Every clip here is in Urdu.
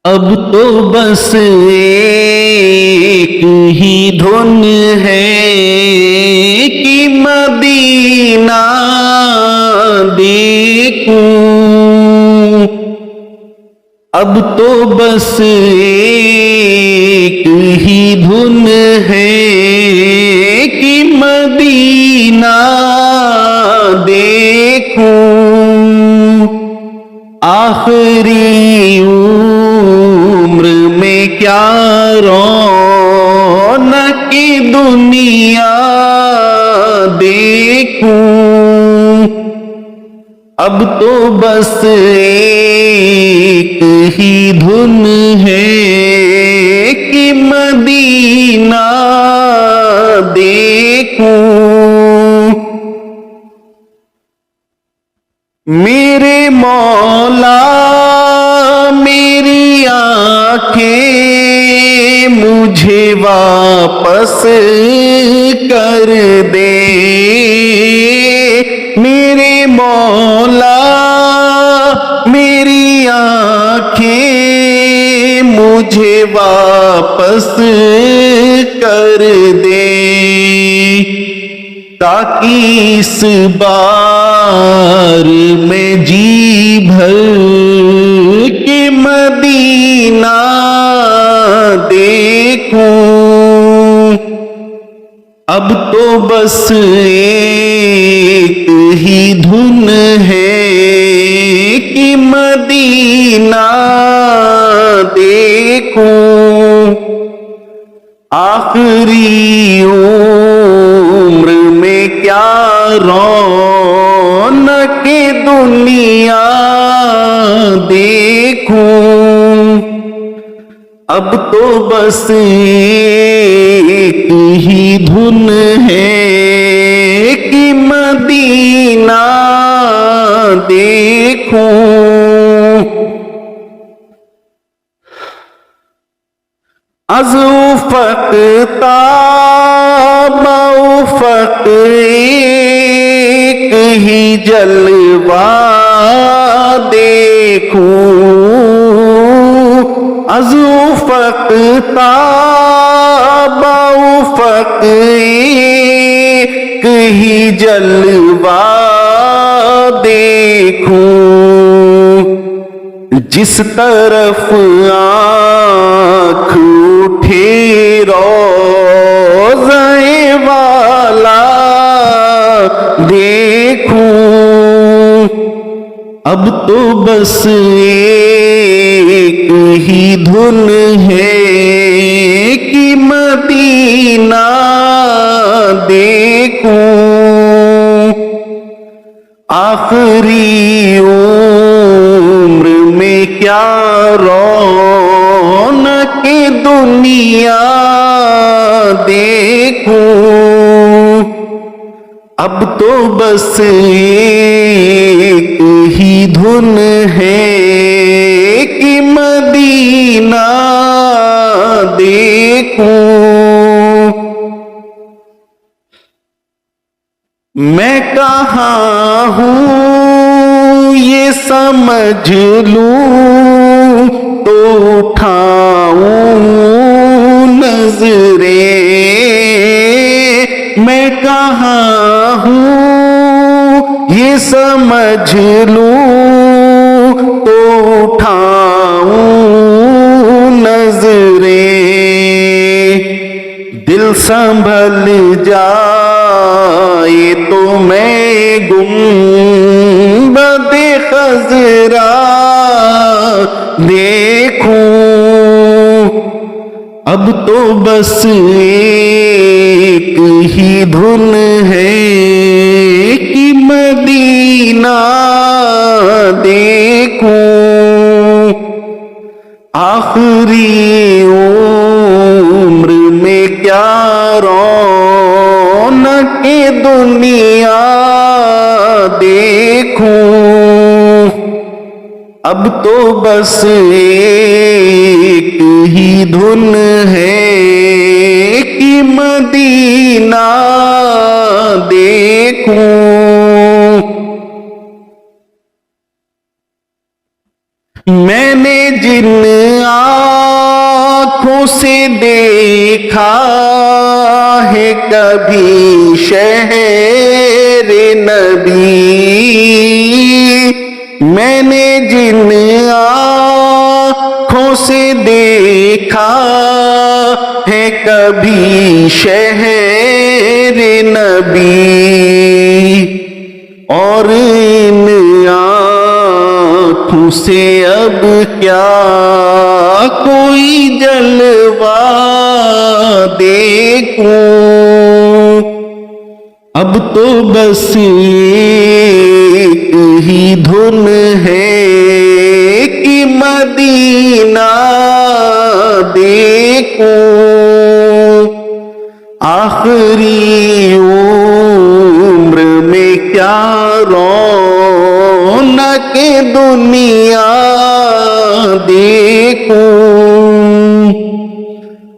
اب تو بس ایک ہی دھن ہے کہ مدینہ دیکھوں، اب تو بس ایک ہی دھن ہے کہ مدینہ دیکھوں، آخری عمر میں کیا رونق دنیا دیکھوں، اب تو بس ایک ہی دھن ہے کہ مدینہ دیکھوں، میرے مولا میری آنکھیں مجھے واپس کر دے، میرے مولا میری آنکھیں مجھے واپس کر دے، تاکہ اس بار میں جی بھر کے مدینہ دیکھوں، اب تو بس ایک ہی دھن ہے کہ مدینہ دیکھوں، آخری عمر میں کیا رونق دنیا دیکھوں، اب تو بس ایک ہی دھن ہے کہ مدینہ دیکھوں، از افق تا افق ایک ہی جلوہ دیکھوں، از افق تا افق ایک ہی جلوہ دیکھوں، جس طرف آنکھ اٹھے روضہ والا دیکھوں، اب تو بس ایک ہی دھن ہے کہ مدینہ دیکھوں، آخری عمر میں کیا رونق دنیا دیکھوں، اب تو بس ایک ہی دھن ہے کہ مدینہ دیکھوں، میں کہاں ہوں یہ سمجھ لوں تو اٹھاؤں نظریں، میں کہاں ہوں یہ سمجھ لوں تو اٹھاؤں نظریں، دل سنبھل جائے تو میں گنبد خضرا دیکھوں، اب تو بس ایک ہی دھن ہے کہ مدینہ دیکھوں، آخری عمر میں کیا رونق دنیا دیکھوں، اب تو بس ایک ہی دھن ہے کہ مدینہ دیکھوں، میں نے جن دیکھا ہے کبھی شہر نبی، میں نے جن آنکھوں سے دیکھا ہے کبھی شہر نبی، اور ان آنکھوں سے اب کیا کوئی جلوہ دیکھوں، اب تو بس ایک ہی دھن ہے کہ مدینہ دیکھوں، آخری عمر میں کیا رونق دنیا دیکھوں،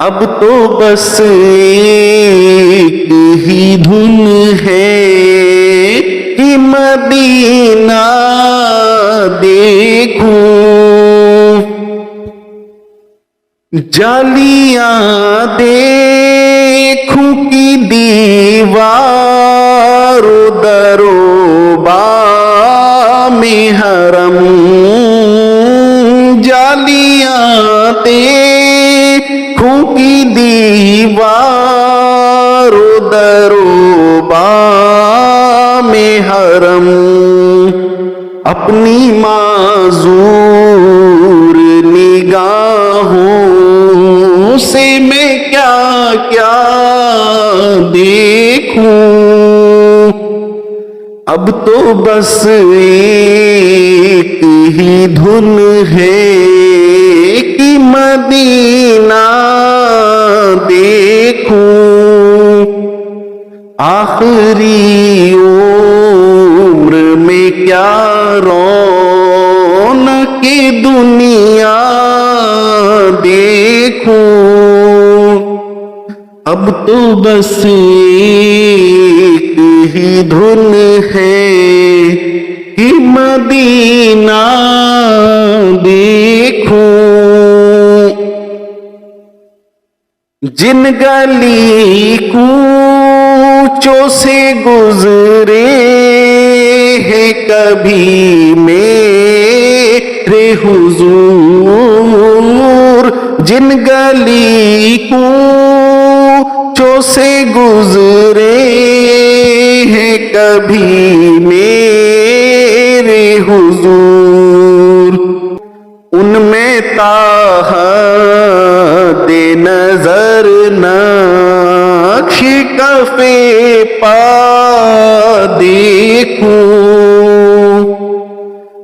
اب تو بس ایک ہی دھن ہے کہ مدینہ دیکھوں، جالیاں دیکھوں کی دیوار در و بام حرم، جالیاں دیکھوں کی دیوار در و بام حرم، اپنی معذور نگاہوں سے میں کیا کیا دیکھوں، اب تو بس ایک ہی دھن ہے کہ مدینہ دیکھوں، آخری عمر میں کیا رونق دنیا دیکھوں، اب تو بس ایک ہی دھن ہے کہ مدینہ دیکھوں، جن گلی کوچوں سے گزرے ہیں کبھی میرے حضور، جن گلی کوچوں سے گزرے ہیں کبھی میرے حضور، ان میں تاحد نظر نقش کف پا دیکھوں،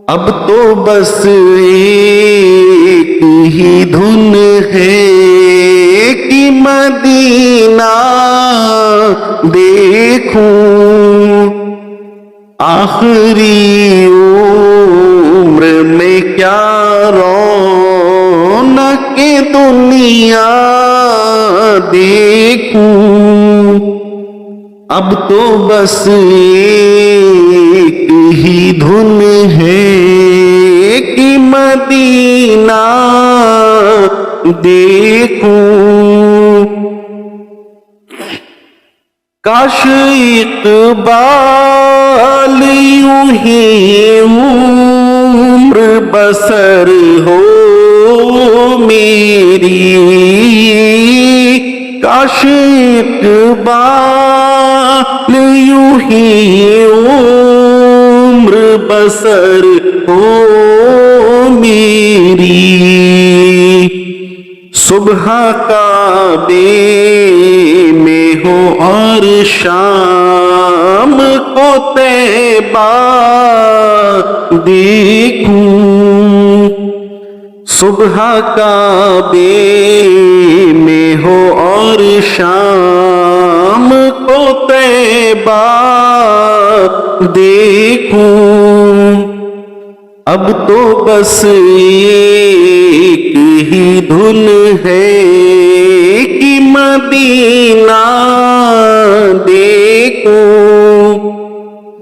اب تو بس ایک ہی دھن ہے کہ مدینہ دیکھوں، آخری عمر میں کیا رونق دنیا دیکھوں، اب تو بس ایک ہی دھن ہے کہ مدینہ دیکھوں، کاش اقبال یوں ہی عمر بسر ہو میری، کاش اقبال یوں ہی عمر بسر ہو میری، صبح کعبے میں ہو اور شام کو طیبہ دیکھوں، صبح کعبے میں ہو اور شام کو طیبہ دیکھوں، اب تو بس ایک ہی دھن ہے کہ مدینہ دیکھوں،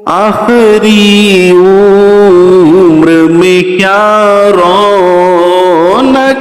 آخری عمر میں کیا رونق